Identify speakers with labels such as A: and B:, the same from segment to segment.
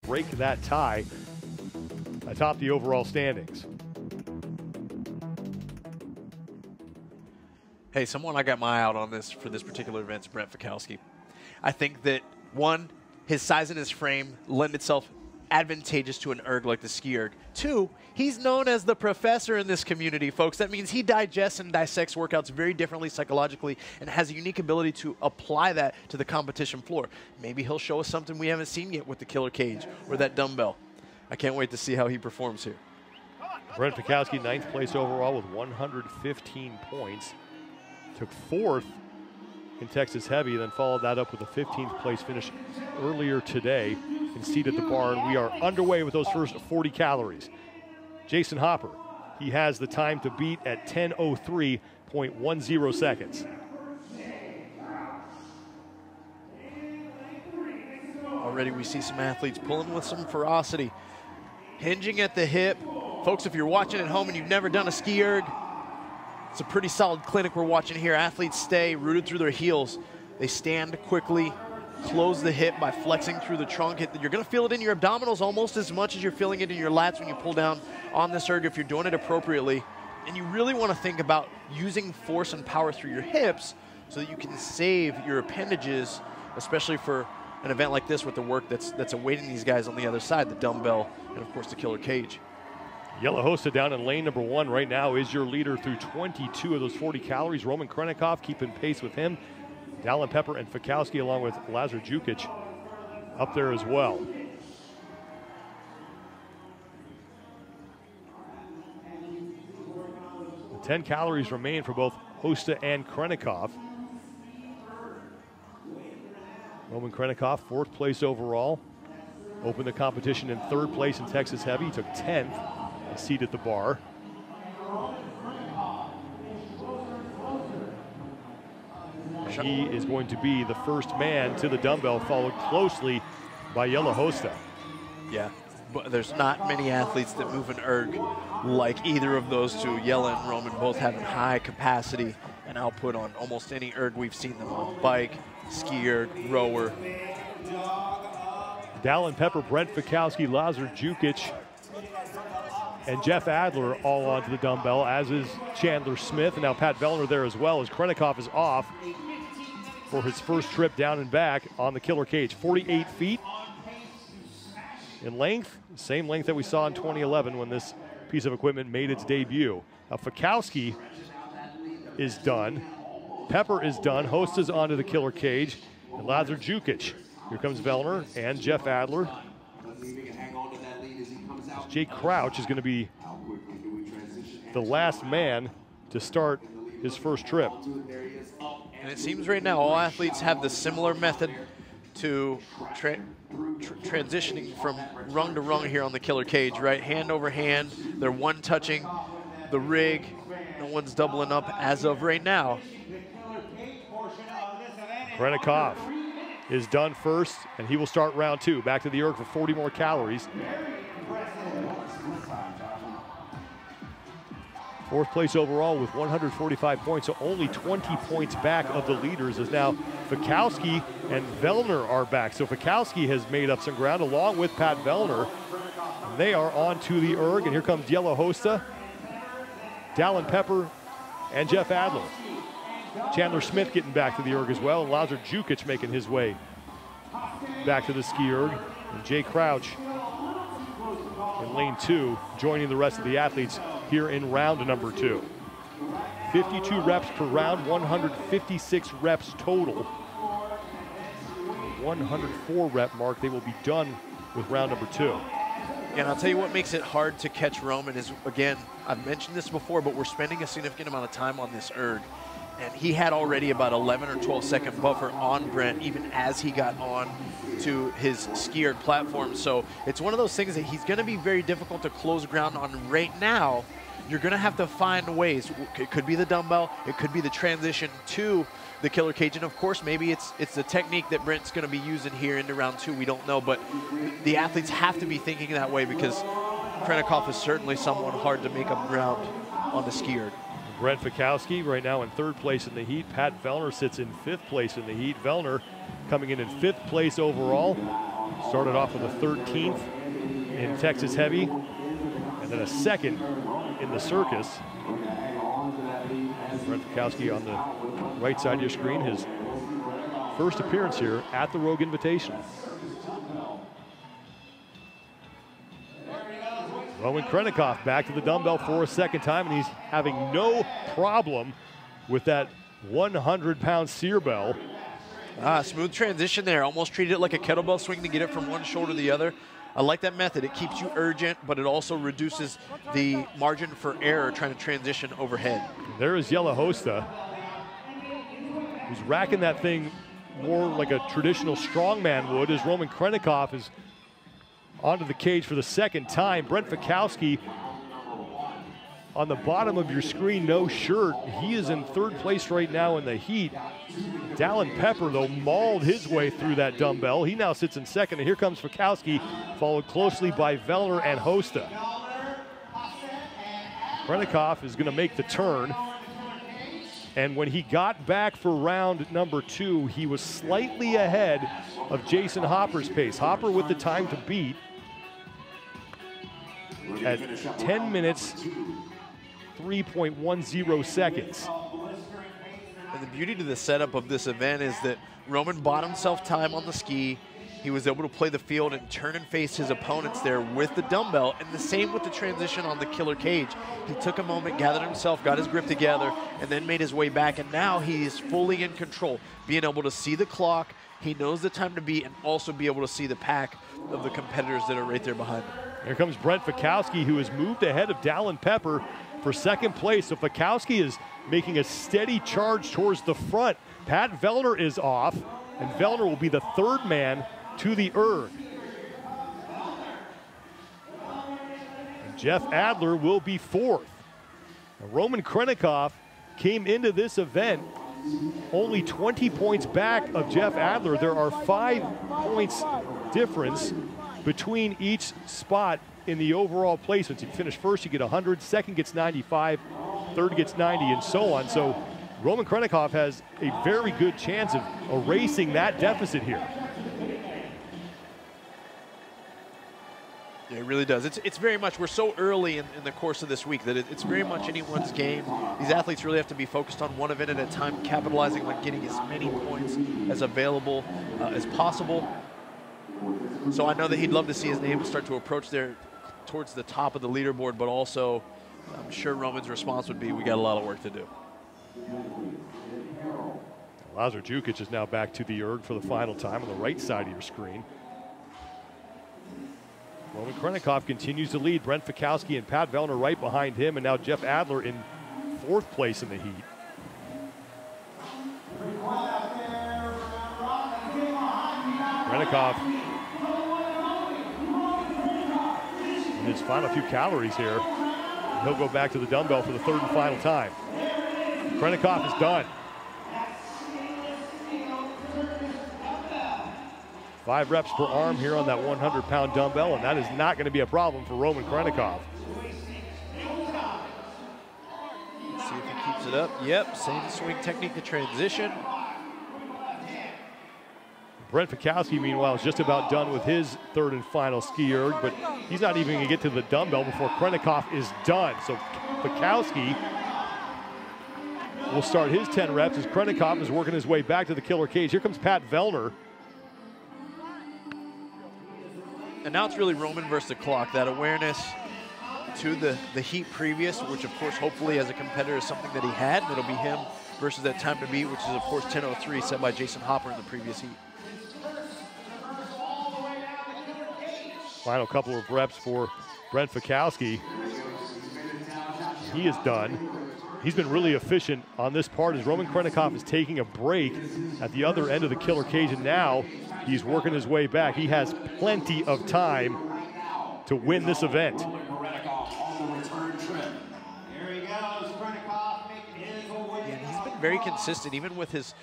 A: break that tie atop the overall standings.
B: Hey, someone I got my eye out on this for this particular event is Brent Fikowski. I think that, one, his size and his frame lend itself advantageous to an erg like the ski erg. Two, he's known as the professor in this community, folks. That means he digests and dissects workouts very differently psychologically and has a unique ability to apply that to the competition floor. Maybe he'll show us something we haven't seen yet with the killer cage or that dumbbell. I can't wait to see how he performs here.
A: Brent Fikowski, 9th place overall with 115 points. Took 4th in Texas Heavy, then followed that up with a 15th place finish earlier today in Seat at the Bar. And we are underway with those first 40 calories. Jason Hopper, he has the time to beat at 10:03.10 seconds.
B: Already we see some athletes pulling with some ferocity, hinging at the hip. Folks, if you're watching at home and you've never done a ski erg, it's a pretty solid clinic we're watching here. Athletes stay rooted through their heels. They stand quickly, close the hip by flexing through the trunk. You're going to feel it in your abdominals almost as much as you're feeling it in your lats when you pull down on this erg if you're doing it appropriately. And you really want to think about using force and power through your hips so that you can save your appendages, especially for an event like this with the work that's awaiting these guys on the other side, the dumbbell and, of course, the killer cage.
A: Yellow Hosta down in lane number 1 right now is your leader through 22 of those 40 calories. Roman Krennikov keeping pace with him. Dallin Pepper and Fikowski along with Lazar Jukic up there as well. The 10 calories remain for both Hosta and Krennikov. Roman Krennikov, 4th place overall. Opened the competition in 3rd place in Texas Heavy. He took 10th. A seat at the bar. He is going to be the first man to the dumbbell, followed closely by Yellow Hosta.
B: Yeah, but there's not many athletes that move an erg like either of those two. Yella and Roman both having high capacity and output on almost any erg we've seen them on. Bike, ski erg, rower.
A: Dallin Pepper, Brent Fikowski, Lazar Jukic, and Jeff Adler all onto the dumbbell, as is Chandler Smith. And now Pat Vellner there as well, as Krennikov is off for his first trip down and back on the killer cage. 48 feet in length, same length that we saw in 2011 when this piece of equipment made its debut. Now Fikowski is done. Pepper is done. Hosta's onto the killer cage. And Lazar Jukic. Here comes Vellner and Jeff Adler. Jake Crouch is going to be the last man to start his first trip.
B: And it seems right now all athletes have the similar method to transitioning from rung to rung here on the killer cage, right? Hand over hand, they're one touching the rig. No one's doubling up as of right now.
A: Krennikov is done first, and he will start round 2. Back to the erg for 40 more calories. 4th place overall with 145 points, so only 20 points back of the leaders, as now Fikowski and Vellner are back. So Fikowski has made up some ground along with Pat Vellner. They are on to the erg, and here comes Yellow Hosta, Dallin Pepper, and Jeff Adler. Chandler Smith getting back to the erg as well, and Lazar Jukic making his way back to the ski erg. And Jay Crouch in lane 2, joining the rest of the athletes here in round number 2. 52 reps per round, 156 reps total. 104 rep mark, they will be done with round number 2.
B: And I'll tell you what makes it hard to catch Roman is, again, I've mentioned this before, but we're spending a significant amount of time on this erg. And he had already about 11 or 12 second buffer on Brent even as he got on to his ski erg platform. So it's one of those things that he's going to be very difficult to close ground on right now. You're going to have to find ways. It could be the dumbbell. It could be the transition to the killer cage. And, of course, maybe it's the technique that Brent's going to be using here into round 2. We don't know. But the athletes have to be thinking that way because Krennikov is certainly someone hard to make up ground on the ski erg.
A: Brent Fikowski right now in 3rd place in the heat. Pat Vellner sits in 5th place in the heat. Vellner coming in 5th place overall. Started off with a 13th in Texas Heavy, and then a 2nd in the Circus. Brent Fikowski on the right side of your screen, his first appearance here at the Rogue Invitational. Roman Krennikov back to the dumbbell for a 2nd time, and he's having no problem with that 100-pound sear bell.
B: Smooth transition there. Almost treated it like a kettlebell swing to get it from one shoulder to the other. I like that method. It keeps you urgent, but it also reduces the margin for error trying to transition overhead.
A: There is Yella Hosta, who's racking that thing more like a traditional strongman would, as Roman Krennikov is onto the cage for the 2nd time. Brent Fikowski on the bottom of your screen, no shirt. He is in 3rd place right now in the heat. Dallin Pepper, though, mauled his way through that dumbbell. He now sits in 2nd, and here comes Fikowski, followed closely by Vellner and Hosta. Krennikov is gonna make the turn. And when he got back for round number 2, he was slightly ahead of Jason Hopper's pace. Hopper with the time to beat at 10 minutes, 3.10 seconds.
B: And the beauty to the setup of this event is that Roman bought himself time on the ski. He was able to play the field and turn and face his opponents there with the dumbbell, and the same with the transition on the killer cage. He took a moment, gathered himself, got his grip together, and then made his way back, and now he is fully in control, being able to see the clock. He knows the time to beat and also be able to see the pack of the competitors that are right there behind him.
A: Here comes Brent Fikowski, who has moved ahead of Dallin Pepper for 2nd place. So Fikowski is making a steady charge towards the front. Pat Vellner is off, and Vellner will be the 3rd man to the erg. And Jeff Adler will be 4th. Now, Roman Krennikov came into this event only 20 points back of Jeff Adler. There are 5 points difference between each spot in the overall placements. If you finish 1st, you get 100, 2nd gets 95, 3rd gets 90, and so on. So Roman Krennikov has a very good chance of erasing that deficit here.
B: Yeah, it really does. It's very much, we're so early in the course of this week that it's very much anyone's game. These athletes really have to be focused on one event at a time, capitalizing on getting as many points as available as possible. So I know that he'd love to see his name start to approach there towards the top of the leaderboard, but also I'm sure Roman's response would be, we got a lot of work to do.
A: Lazar Jukic is now back to the erg for the final time on the right side of your screen. Roman Krennikov continues to lead. Brent Fikowski and Pat Vellner right behind him, and now Jeff Adler in 4th place in the heat. Krennikov in his final few calories here. He'll go back to the dumbbell for the 3rd and final time. Krennikov is done. 5 reps per arm here on that 100-pound dumbbell, and that is not going to be a problem for Roman Krennikov.
B: Let's see if he keeps it up. Yep, same swing technique to transition.
A: Brent Fikowski, meanwhile, is just about done with his 3rd and final ski erg, but he's not even going to get to the dumbbell before Krennikov is done. So Fikowski will start his 10 reps as Krennikov is working his way back to the killer cage. Here comes Pat Vellner.
B: And now it's really Roman versus the clock. That awareness to the heat previous, which of course hopefully as a competitor is something that he had, and it'll be him versus that time to beat, which is of course 10:03 set by Jason Hopper in the previous heat.
A: Final couple of reps for Brent Fikowski. He is done. He's been really efficient on this part as Roman Krennikov is taking a break at the other end of the killer cage, and now he's working his way back. He has plenty of time to win this event.
B: And he's been very consistent, even with his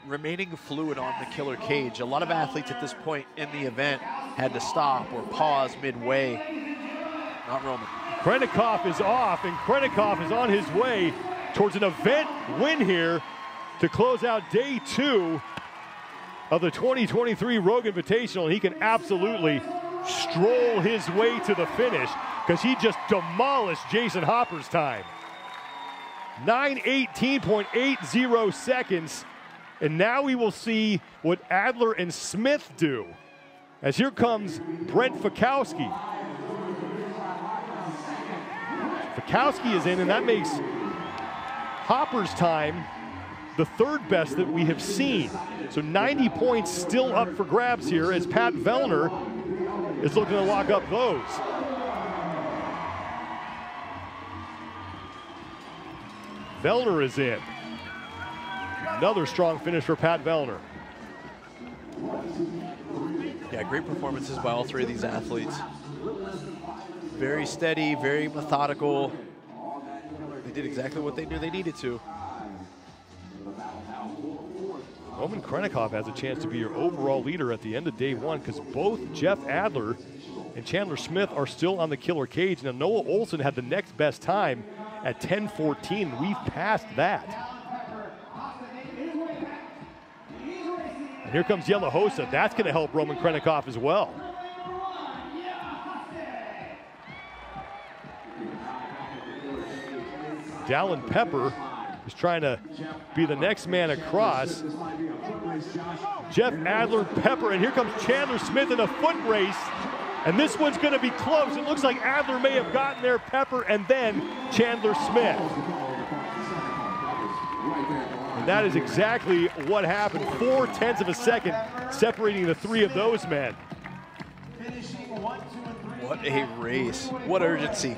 B: remaining fluid on the killer cage. A lot of athletes at this point in the event had to stop or pause midway. Not Roman.
A: Krennikov is off, and Krennikov is on his way towards an event win here to close out day 2 of the 2023 Rogue Invitational, and he can absolutely stroll his way to the finish because he just demolished Jason Hopper's time. 9:18.80 seconds, and now we will see what Adler and Smith do. As here comes Brent Fikowski. Fikowski is in, and that makes Hopper's time the third best that we have seen. So 90 points still up for grabs here as Pat Vellner is looking to lock up those. Vellner is in. Another strong finish for Pat Vellner.
B: Yeah, great performances by all three of these athletes. Very steady, very methodical. They did exactly what they knew they needed to.
A: Roman Krennikov has a chance to be your overall leader at the end of day one because both Jeff Adler and Chandler Smith are still on the killer cage. Now, Noah Olson had the next best time at 10:14. We've passed that. And here comes Yella Hosa. That's going to help Roman Krennikov as well. Dallin Pepper is trying to be the next man across. Jeff Adler, Pepper, and here comes Chandler Smith in a foot race. And this one's going to be close. It looks like Adler may have gotten there, Pepper, and then Chandler Smith. And that is exactly what happened. 0.4 of a second separating the three of those men.
B: What a race. What urgency.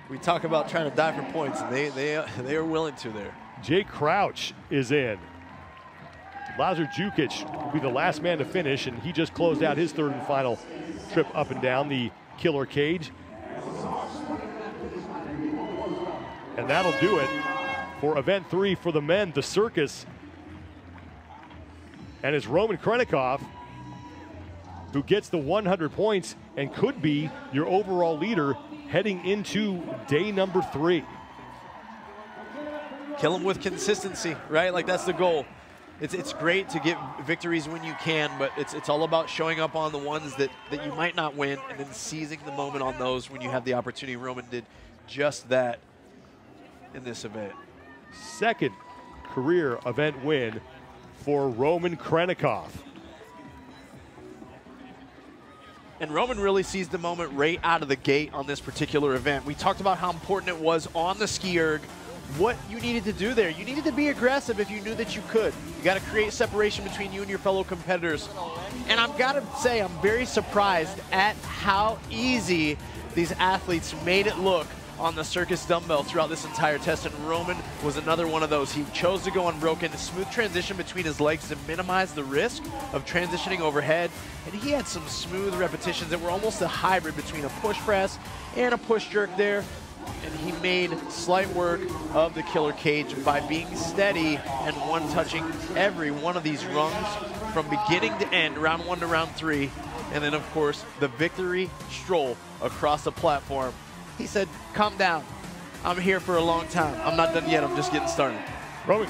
B: We talk about trying to die for points, and they are willing to there.
A: Jay Crouch is in. Lazar Jukic will be the last man to finish, and he just closed out his third and final trip up and down the killer cage. And that'll do it for event 3 for the men, the circus. And it's Roman Krennikov who gets the 100 points and could be your overall leader heading into day number 3.
B: Kill him with consistency, right? Like, that's the goal. It's great to get victories when you can, but it's all about showing up on the ones that you might not win and then seizing the moment on those when you have the opportunity. Roman did just that in this event.
A: Second career event win for Roman Krennikov.
B: And Roman really seized the moment right out of the gate on this particular event. We talked about how important it was on the ski erg, what you needed to do there. You needed to be aggressive if you knew that you could. You got to create separation between you and your fellow competitors. And I've got to say, I'm very surprised at how easy these athletes made it look on the circus dumbbell throughout this entire test, and Roman was another one of those. He chose to go unbroken, a smooth transition between his legs to minimize the risk of transitioning overhead, and he had some smooth repetitions that were almost a hybrid between a push press and a push jerk there, and he made slight work of the killer cage by being steady and one-touching every one of these rungs from beginning to end, round 1 to round 3, and then, of course, the victory stroll across the platform. He said, calm down. I'm here for a long time. I'm not done yet. I'm just getting started.
A: Roman